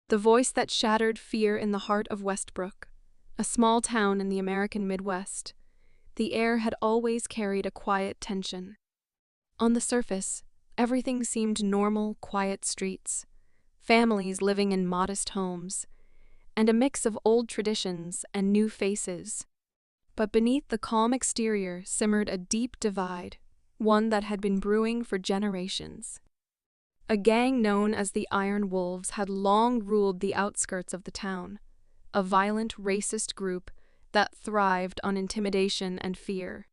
the voice that shattered fear in the heart of Westbrook, a small town in the American Midwest. The air had always carried a quiet tension. On the surface, everything seemed normal, quiet streets, families living in modest homes, and a mix of old traditions and new faces. But beneath the calm exterior simmered a deep divide, one that had been brewing for generations. A gang known as the Iron Wolves had long ruled the outskirts of the town, a violent, racist group that thrived on intimidation and fear.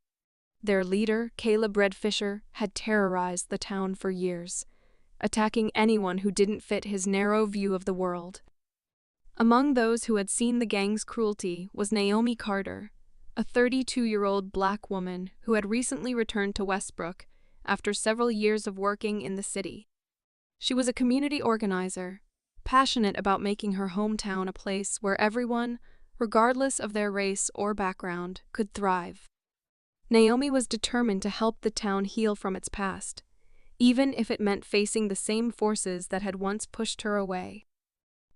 Their leader, Caleb Red Fisher, had terrorized the town for years, attacking anyone who didn't fit his narrow view of the world. Among those who had seen the gang's cruelty was Naomi Carter, a 32-year-old black woman who had recently returned to Westbrook after several years of working in the city. She was a community organizer, passionate about making her hometown a place where everyone, regardless of their race or background, could thrive. Naomi was determined to help the town heal from its past, even if it meant facing the same forces that had once pushed her away.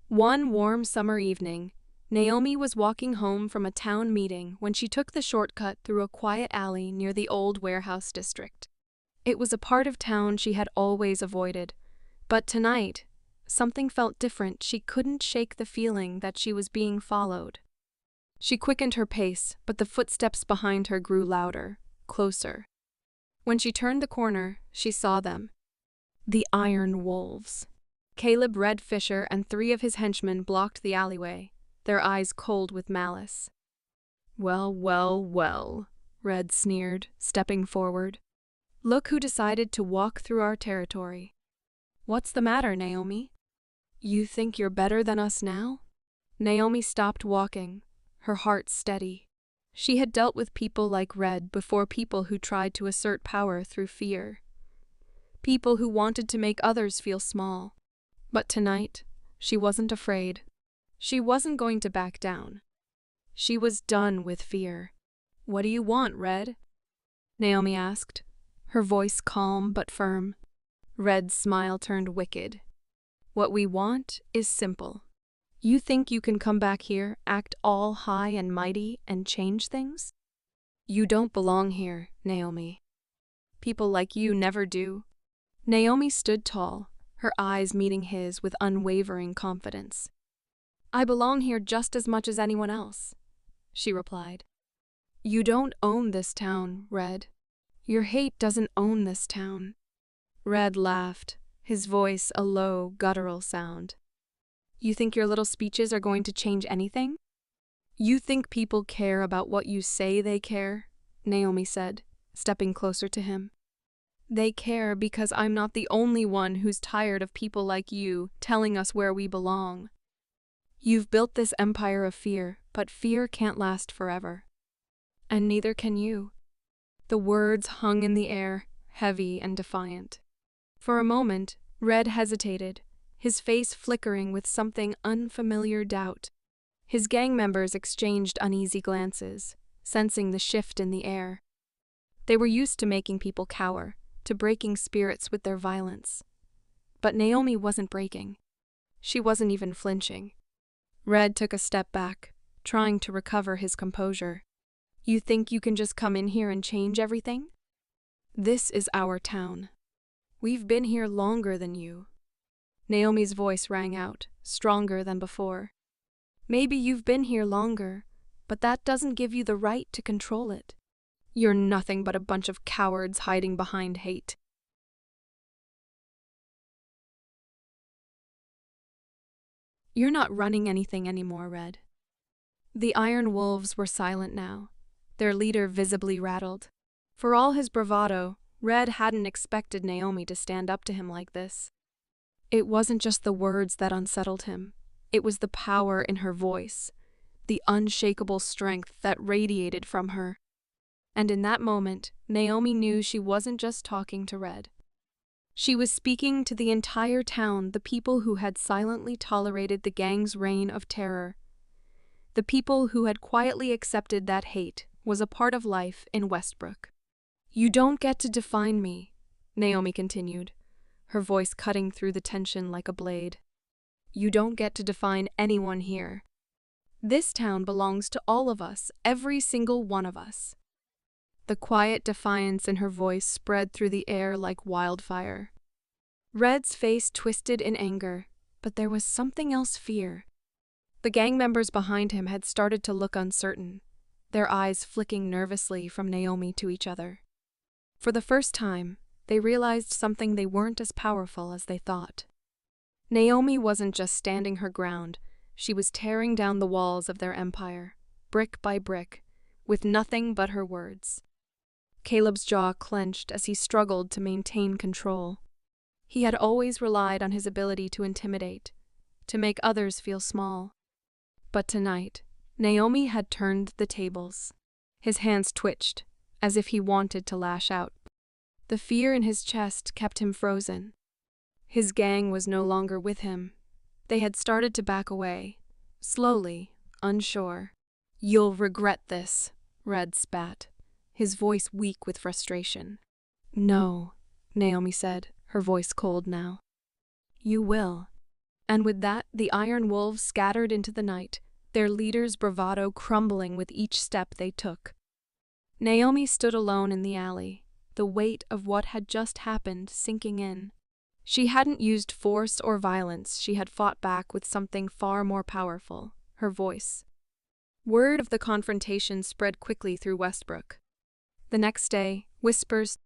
One warm summer evening, Naomi was walking home from a town meeting when she took the shortcut through a quiet alley near the old warehouse district. It was a part of town she had always avoided, but tonight, something felt different. She couldn't shake the feeling that she was being followed. She quickened her pace, but the footsteps behind her grew louder, closer. When she turned the corner, she saw them. The Iron Wolves. Caleb Red Fisher and 3 of his henchmen blocked the alleyway, their eyes cold with malice. "Well, well, well," Red sneered, stepping forward. "Look who decided to walk through our territory." "What's the matter, Naomi? You think you're better than us now?" Naomi stopped walking, her heart steady. She had dealt with people like Red before, people who tried to assert power through fear. People who wanted to make others feel small. But tonight, she wasn't afraid. She wasn't going to back down. She was done with fear. "What do you want, Red?" Naomi asked, her voice calm but firm. Red's smile turned wicked. "What we want is simple. You think you can come back here, act all high and mighty, and change things? You don't belong here, Naomi. People like you never do." Naomi stood tall, her eyes meeting his with unwavering confidence. "I belong here just as much as anyone else," she replied. "You don't own this town, Red. Your hate doesn't own this town." Red laughed, his voice a low, guttural sound. "You think your little speeches are going to change anything?" "You think people care about what you say they care?" Naomi said, stepping closer to him. "They care because I'm not the only one who's tired of people like you telling us where we belong. You've built this empire of fear, but fear can't last forever. And neither can you." The words hung in the air, heavy and defiant. For a moment, Red hesitated, his face flickering with something unfamiliar doubt. His gang members exchanged uneasy glances, sensing the shift in the air. They were used to making people cower, to breaking spirits with their violence. But Naomi wasn't breaking. She wasn't even flinching. Red took a step back, trying to recover his composure. "You think you can just come in here and change everything? This is our town. We've been here longer than you." Naomi's voice rang out, stronger than before. "Maybe you've been here longer, but that doesn't give you the right to control it. You're nothing but a bunch of cowards hiding behind hate." "You're not running anything anymore, Red." The Iron Wolves were silent now, their leader visibly rattled. For all his bravado, Red hadn't expected Naomi to stand up to him like this. It wasn't just the words that unsettled him. It was the power in her voice, the unshakable strength that radiated from her. And in that moment, Naomi knew she wasn't just talking to Red. She was speaking to the entire town, the people who had silently tolerated the gang's reign of terror. The people who had quietly accepted that hate was a part of life in Westbrook. "You don't get to define me," Naomi continued, her voice cutting through the tension like a blade. You don't get to define anyone here. This town belongs to all of us, every single one of us." The quiet defiance in her voice spread through the air like wildfire. Red's face twisted in anger, but there was something else: fear. The gang members behind him had started to look uncertain, their eyes flicking nervously from Naomi to each other. For the first time, they realized something: they weren't as powerful as they thought. Naomi wasn't just standing her ground, she was tearing down the walls of their empire, brick by brick, with nothing but her words. Caleb's jaw clenched as he struggled to maintain control. He had always relied on his ability to intimidate, to make others feel small. But tonight, Naomi had turned the tables. His hands twitched, as if he wanted to lash out. The fear in his chest kept him frozen. His gang was no longer with him. They had started to back away, slowly, unsure. "You'll regret this," Red spat, his voice weak with frustration. "No," Naomi said, her voice cold now. "You will." And with that, the Iron Wolves scattered into the night, their leader's bravado crumbling with each step they took. Naomi stood alone in the alley, the weight of what had just happened sinking in. She hadn't used force or violence, she had fought back with something far more powerful: her voice. Word of the confrontation spread quickly through Westbrook. The next day, whispers